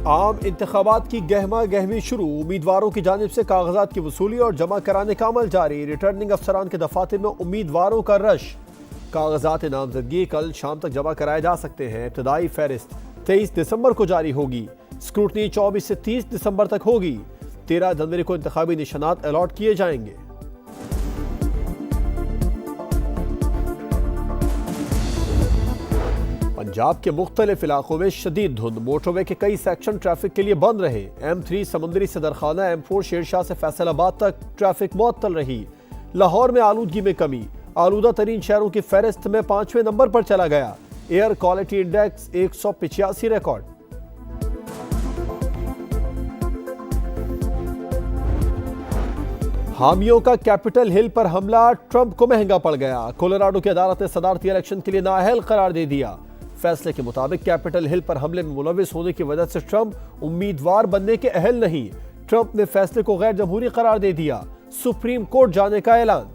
आम इंतखाबात की गहमा गहमी शुरू। उम्मीदवारों की जानिब से कागजात की वसूली और जमा कराने का अमल जारी। रिटर्निंग अफसरान के दफातर में उम्मीदवारों का रश। कागजात नामजदगी कल शाम तक जमा कराए जा सकते हैं। इब्तदाई फहरिस्त 23 दिसंबर को जारी होगी। स्क्रूटनी 24 से 30 दिसंबर तक होगी। 13 जनवरी को इंतखाबी निशानात अलॉट किए जाएंगे। पंजाब के मुख्तलिफ इलाकों में शदीद धुंध। मोटरवे के कई सेक्शन ट्रैफिक के लिए बंद रहे। M3 समुंदरी सदरखाना M4 शेरशाह से फैसलाबाद तक ट्रैफिक मुअत्तल रही। लाहौर में आलूदगी में कमी। आलूदा तरीन शहरों की फहरिस्त में 5वें नंबर पर चला गया। Air quality index 185 record. हामियों का कैपिटल हिल पर हमला ट्रंप को महंगा पड़ गया। कोलोराडो की अदालत ने सदारती इलेक्शन के लिए नाअहल करार दे दिया। फैसले के मुताबिक कैपिटल हिल पर हमले में मुलविस होने की वजह से ट्रंप उम्मीदवार बनने के अहल नहीं। ट्रंप ने फैसले को गैर जमहूरी करार दे दिया। सुप्रीम कोर्ट जाने का ऐलान।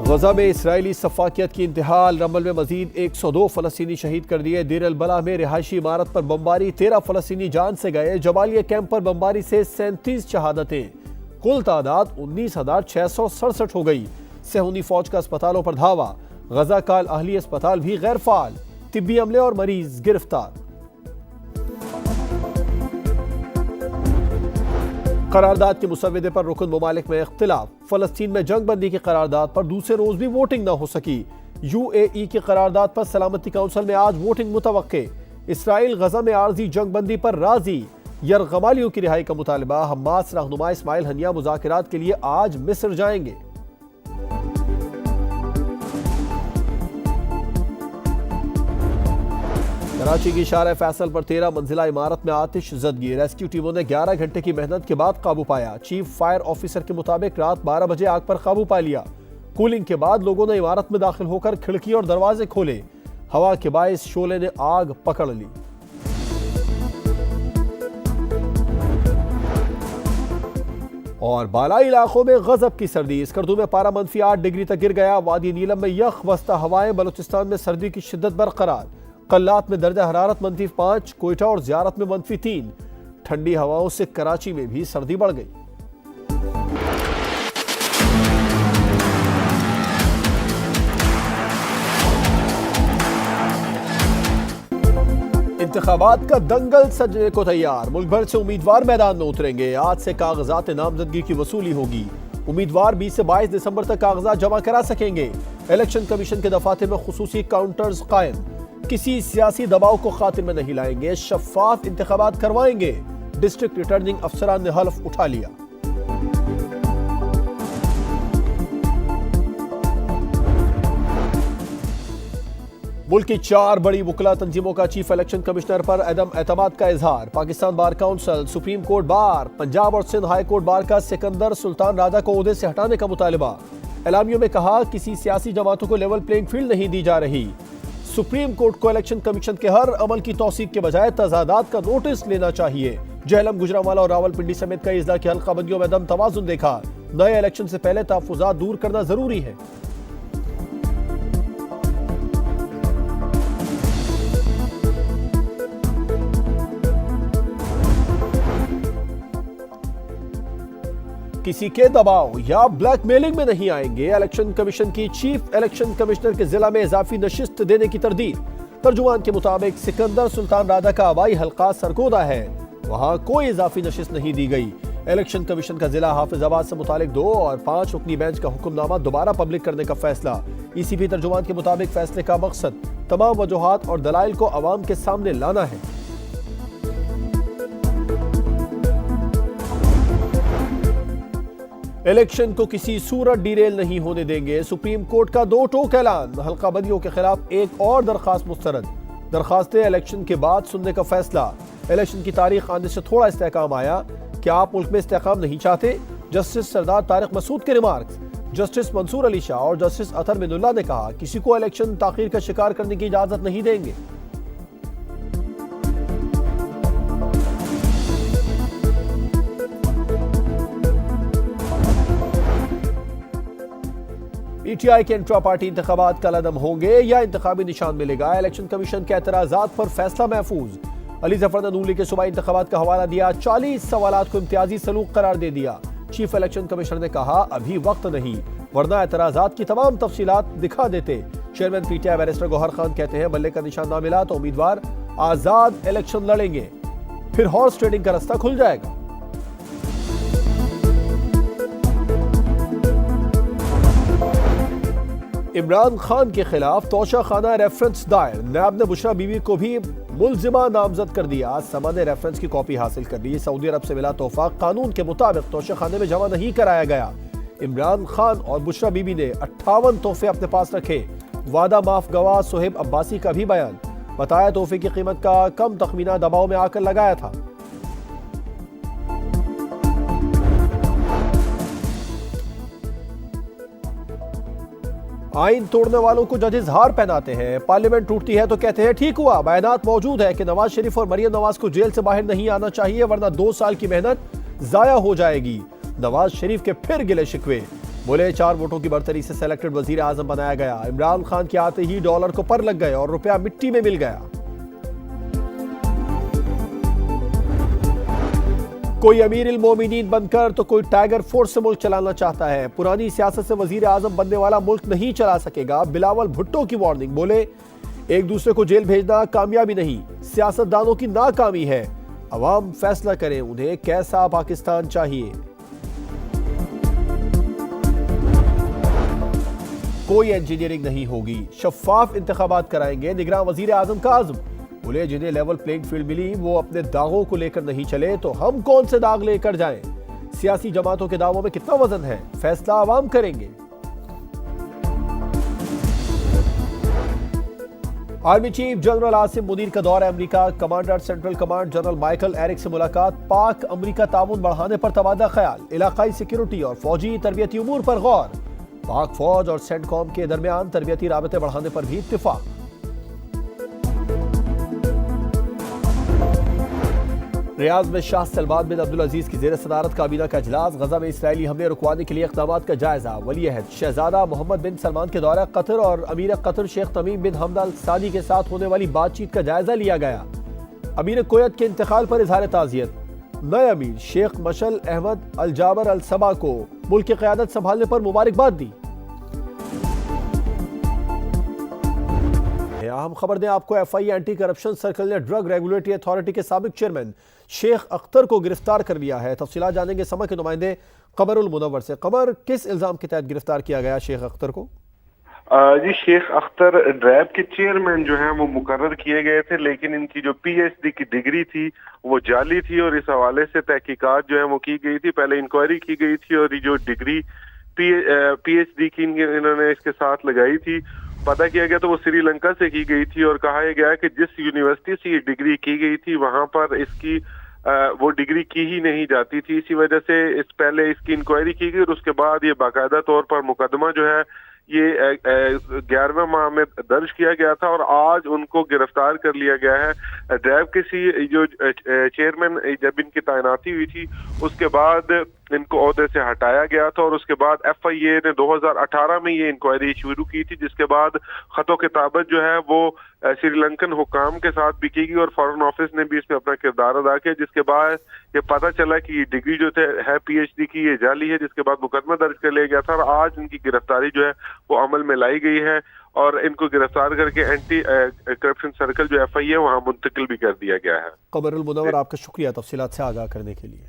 गजा में इसराइली सफाकियत की इंतहा। रमल में मजीद 102 फलस्तीनी शहीद कर दिए। देर अल बला में रिहायशी इमारत पर बमबारी, 13 फलस्तीनी जान से गए। जबालिया कैंप पर बमबारी से 37 शहादतें। कुल तादाद 19,667 हो गई। सेहूनी फौज का अस्पतालों पर धावा। गजा का अल अहली अस्पताल भी गैर फाल। तिब्बी अमले और मरीज गिरफ्तार। करारदाद के मुसव्वदे पर रुकन मुमालिक में इख्तिलाफ। फलस्तीन में जंग बंदी की करारदाद पर दूसरे रोज भी वोटिंग न हो सकी। UAE की करारदाद पर सलामती काउंसिल में आज वोटिंग मुतवक्के। इसराइल गजा में आर्जी जंग बंदी पर राजी। यरगमालियों की रिहाई का मुतालबा। हमास रहनुमा इस्माइल हनिया मुज़ाकिरात के लिए आज मिस्र जाएंगे। कराची की शार फैसल पर 13 मंजिला इमारत में आतिश ज़दगी। रेस्क्यू टीमों ने 11 घंटे की मेहनत के बाद काबू पाया। चीफ फायर ऑफिसर के मुताबिक रात 12 बजे आग पर काबू पा लिया। कूलिंग के बाद लोगों ने इमारत में दाखिल होकर खिड़की और दरवाजे खोले। हवा के बायस शोले ने आग पकड़ ली। और बालाई इलाकों में गजब की सर्दी। स्कर्दू में पारा -8 डिग्री तक गिर गया। वादी नीलम में यख बस्ता हवाएं। बलूचिस्तान में सर्दी की शिद्दत बरकरार। कल्लात में दर्जा हरारत -5। कोयटा और ज़ियारत में -3। ठंडी हवाओं से कराची में भी सर्दी बढ़ गई। इंतखाबात का दंगल सजने को तैयार। मुल्क भर से उम्मीदवार मैदान में उतरेंगे। आज से कागजात नामजदगी की वसूली होगी। उम्मीदवार 20 से 22 दिसंबर तक कागजात जमा करा सकेंगे। इलेक्शन कमीशन के दफातर में खुसूसी काउंटर्स कायम। किसी सियासी दबाव को खातिर में नहीं लाएंगे। शफाफ इंतखाबात करवाएंगे। डिस्ट्रिक्ट रिटर्निंग अफसरान ने हल्फ उठा लिया। मुल्क की 4 बड़ी वकला तंजीमों का चीफ इलेक्शन कमिश्नर पर अदम एतमाद का इजहार। Pakistan bar council, supreme court bar, Punjab और सिंध हाई कोर्ट बार का सिकंदर सुल्तान राजा को ओहदे से हटाने का मुतालबा। एलामियों में कहा किसी सियासी जमातों को लेवल प्लेइंग फील्ड नहीं दी जा रही। सुप्रीम कोर्ट को इलेक्शन कमीशन के हर अमल की तौसीक के बजाय तजादात का नोटिस लेना चाहिए। जहलम, गुजरांवाला और रावलपिंडी समेत कई अजला की हल्का बंदियों में अदम तवाजुन देखा। नए इलेक्शन से पहले तहफ्फुजात दूर करना जरूरी है। किसी के दबाव या ब्लैकमेलिंग में नहीं आएंगे। इलेक्शन कमीशन की चीफ इलेक्शन कमिश्नर के जिला में इजाफी नशिस्त देने की तरदीद। तर्जुमान के मुताबिक सिकंदर सुल्तान राजा का आबाई हल्का सरगोदा है, वहां कोई इजाफी नशिस्त नहीं दी गई। इलेक्शन कमीशन का जिला हाफिजाबाद से मुतालिक 2 और 5 रुकनी बेंच का हुक्मनामा दोबारा पब्लिक करने का फैसला। ECP तर्जुमान के मुताबिक फैसले का मकसद तमाम वजूहात और दलाइल को अवाम के सामने लाना है। इलेक्शन को किसी सूरत डिरेल नहीं होने देंगे। सुप्रीम कोर्ट का 2 टोक ऐलान। हल्का बंदियों के खिलाफ एक और दरखास्त मुस्तरद। दरखास्तें इलेक्शन के बाद सुनने का फैसला। इलेक्शन की तारीख आने से थोड़ा इस्तेहकाम आया। क्या आप मुल्क में इस्तेहकाम नहीं चाहते? जस्टिस सरदार तारिक मसूद के रिमार्क्स। जस्टिस मंसूर अली शाह और जस्टिस अतर मिनुल्लाह ने कहा किसी को इलेक्शन ताखीर का शिकार करने की इजाजत नहीं देंगे। पीटीआई के इंट्रा पार्टी इंतखाबात कलअदम होंगे या इंतखाबी निशान मिलेगा? इलेक्शन कमीशन के एतराजात पर फैसला महफूज। अली जफर ने नून लीग के सूबाई इंतखाबात का हवाला दिया। 40 सवालात को इम्तियाजी सलूक करार दे दिया। चीफ इलेक्शन कमिश्नर ने कहा अभी वक्त नहीं, वरना एतराजात की तमाम तफसीलात दिखा देते। Chairman PTI barrister Gohar Khan कहते हैं बल्ले का निशान ना मिला तो उम्मीदवार आजाद इलेक्शन लड़ेंगे, फिर हॉर्स ट्रेडिंग का रास्ता खुल जाएगा। इमरान खान के खिलाफ तोशाखाना रेफरेंस दायर। नैब ने बुशरा बीवी को भी मुल्जिमा नामजद कर दिया। समा ने रेफरेंस की कॉपी हासिल कर ली। सऊदी अरब से मिला तोहफा कानून के मुताबिक तोशाखाने में जमा नहीं कराया गया। इमरान खान और बुशरा बीबी ने 58 तोहफे अपने पास रखे। वादा माफ गवाह सोहेब अब्बासी का भी बयान। बताया तोहफे की कीमत का कम तखमीना दबाव में आकर लगाया था। आइन तोड़ने वालों को जजेस हार पहनाते हैं। पार्लियामेंट टूटती है तो कहते हैं ठीक हुआ। बयानात मौजूद है कि नवाज शरीफ और मरियम नवाज को जेल से बाहर नहीं आना चाहिए, वरना 2 साल की मेहनत जाया हो जाएगी। नवाज शरीफ के फिर गिले शिकवे। बोले 4 वोटों की बढ़तरी से सेलेक्टेड वजीर आजम बनाया गया। इमरान खान के आते ही डॉलर को पर लग गए और रुपया मिट्टी में मिल गया। कोई अमीर इल मोमिनीन बनकर तो कोई टाइगर फोर्स से मुल्क चलाना चाहता है। पुरानी सियासत से वजीर आजम बनने वाला मुल्क नहीं चला सकेगा। बिलावल भुट्टो की वार्निंग। बोले एक दूसरे को जेल भेजना कामयाबी नहीं, सियासतदानों की नाकामी है। अवाम फैसला करें उन्हें कैसा पाकिस्तान चाहिए। कोई इंजीनियरिंग नहीं होगी, शफाफ इंतखाबात कराएंगे। निगरान वजीर आजम का आज़म। बोले जिन्हें लेवल प्लेइंग फील्ड मिली वो अपने दागों को लेकर नहीं चले तो हम कौन से दाग लेकर जाएं? सियासी जमातों के दावों में कितना वजन है, फैसला आवाम करेंगे। Army chief general Asim Munir का दौरा America. Commander central command general Michael Erik से मुलाकात। पाक अमेरिका ताउन बढ़ाने पर तबादला ख्याल। इलाकाई सिक्योरिटी और फौजी तरबियती उमूर पर गौर। पाक फौज और सेंटकॉम के दरमियान तरबियती राबते बढ़ाने पर भी इत्तिफाक। रियाद में शाह सलमान बिन अब्दुल अजीज की जेर सदारत काबीना का इजलास। गजा में इसराइली हमले रुकवाने के लिए इक़दामात का जायजा। वली अहद शहजादा मोहम्मद बिन सलमान के दौरा कतर और अमीर कतर शेख तमीम बिन हमद अल सानी के साथ होने वाली बातचीत का जायजा लिया गया। अमीर कुवैत के इंतकाल पर इजहार ताज़ियत। नए अमीर शेख मशल अहमद अल जाबर अल सबा को मुल्क की क़यादत संभालने पर मुबारकबाद दी। अहम खबर दें आपको, एफआई एंटी करप्शन सर्कल ने ड्रग रेगुलेटरी अथॉरिटी के साबिक चेयरमैन शेख अख्तर को गिरफ्तार कर लिया है। तफसीलात जानेंगे समा के नुमाइंदे कमरुल मुनव्वर से। कमर, किस इल्जाम के तहत गिरफ्तार किया गया शेख अख्तर को? जी, शेख अख्तर ड्रैब के चेयरमैन जो हैं वो मुकर्रर किए गए थे, लेकिन इनकी जो पीएचडी की डिग्री थी वो जाली थी और इस हवाले से तहकीकात जो है वो की गई थी। पहले इंक्वायरी की गई थी और ये जो डिग्री पीएचडी की इन्होंने इसके साथ लगाई थी, पता किया गया तो वो श्रीलंका से की गई थी और कहा गया कि जिस यूनिवर्सिटी से ये डिग्री की गई थी वहां पर इसकी वो डिग्री की ही नहीं जाती थी। इसी वजह से पहले इसकी इंक्वायरी की गई और उसके बाद ये बाकायदा तौर पर मुकदमा जो है ये 11वें माह में दर्ज किया गया था और आज उनको गिरफ्तार कर लिया गया है। ड्रैब के जो चेयरमैन जब इनकी तैनाती हुई थी उसके बाद इनको ओहदे से हटाया गया था और उसके बाद एफआईए ने 2018 में ये इंक्वायरी शुरू की थी, जिसके बाद खतो किताबत जो है वो श्रीलंकन हुकाम के साथ भी की गई और फॉरेन ऑफिस ने भी इसमें अपना किरदार अदा किया, जिसके बाद ये पता चला कि ये डिग्री जो है पीएचडी की ये जाली है, जिसके बाद मुकदमा दर्ज कर लिया गया था और आज इनकी गिरफ्तारी जो है वो अमल में लाई गई है और इनको गिरफ्तार करके एंटी करप्शन सर्कल जो एफआईए वहां मुंतकिल भी कर दिया गया है। कमरुल मुनव्वर, आपका शुक्रिया तफसीलात से आगाह करने के लिए।